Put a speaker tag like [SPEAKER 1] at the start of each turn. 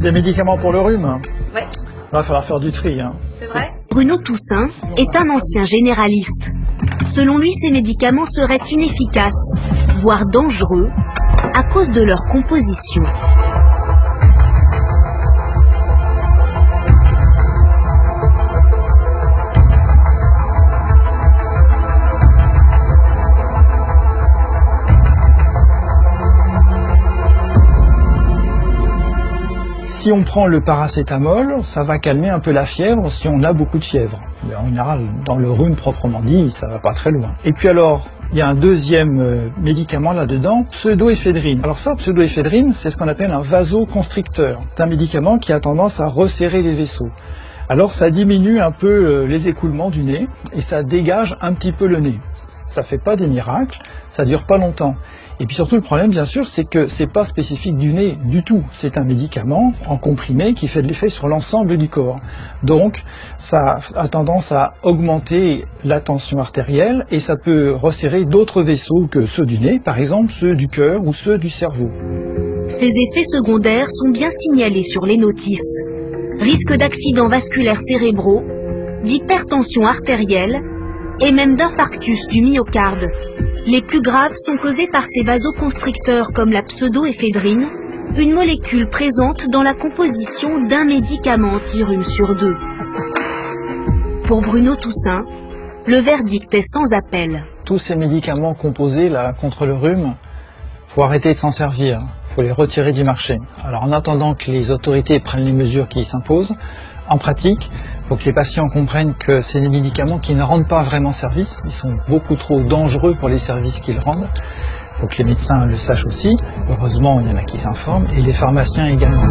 [SPEAKER 1] Des médicaments pour le rhume?
[SPEAKER 2] Ouais.
[SPEAKER 1] Va falloir faire du tri.
[SPEAKER 2] C'est vrai?
[SPEAKER 3] Bruno Toussaint est un ancien généraliste. Selon lui, ces médicaments seraient inefficaces, voire dangereux, à cause de leur composition.
[SPEAKER 1] Si on prend le paracétamol, ça va calmer un peu la fièvre si on a beaucoup de fièvre. Mais en général, dans le rhume proprement dit, ça va pas très loin. Et puis alors, il y a un deuxième médicament là-dedans, pseudoéphédrine. Alors ça, pseudoéphédrine, c'est ce qu'on appelle un vasoconstricteur. C'est un médicament qui a tendance à resserrer les vaisseaux. Alors ça diminue un peu les écoulements du nez et ça dégage un petit peu le nez. Ça fait pas des miracles, ça dure pas longtemps. Et puis surtout le problème bien sûr c'est que c'est pas spécifique du nez du tout. C'est un médicament en comprimé qui fait de l'effet sur l'ensemble du corps. Donc ça a tendance à augmenter la tension artérielle et ça peut resserrer d'autres vaisseaux que ceux du nez, par exemple ceux du cœur ou ceux du cerveau.
[SPEAKER 3] Ces effets secondaires sont bien signalés sur les notices. Risque d'accidents vasculaires cérébraux, d'hypertension artérielle et même d'infarctus du myocarde. Les plus graves sont causés par ces vasoconstricteurs comme la pseudoéphédrine, une molécule présente dans la composition d'un médicament anti-rhume sur 2. Pour Bruno Toussaint, le verdict est sans appel.
[SPEAKER 1] Tous ces médicaments composés là, contre le rhume, faut arrêter de s'en servir, faut les retirer du marché. Alors en attendant que les autorités prennent les mesures qui s'imposent, en pratique, il faut que les patients comprennent que c'est des médicaments qui ne rendent pas vraiment service, ils sont beaucoup trop dangereux pour les services qu'ils rendent. Il faut que les médecins le sachent aussi, heureusement il y en a qui s'informent, et les pharmaciens également.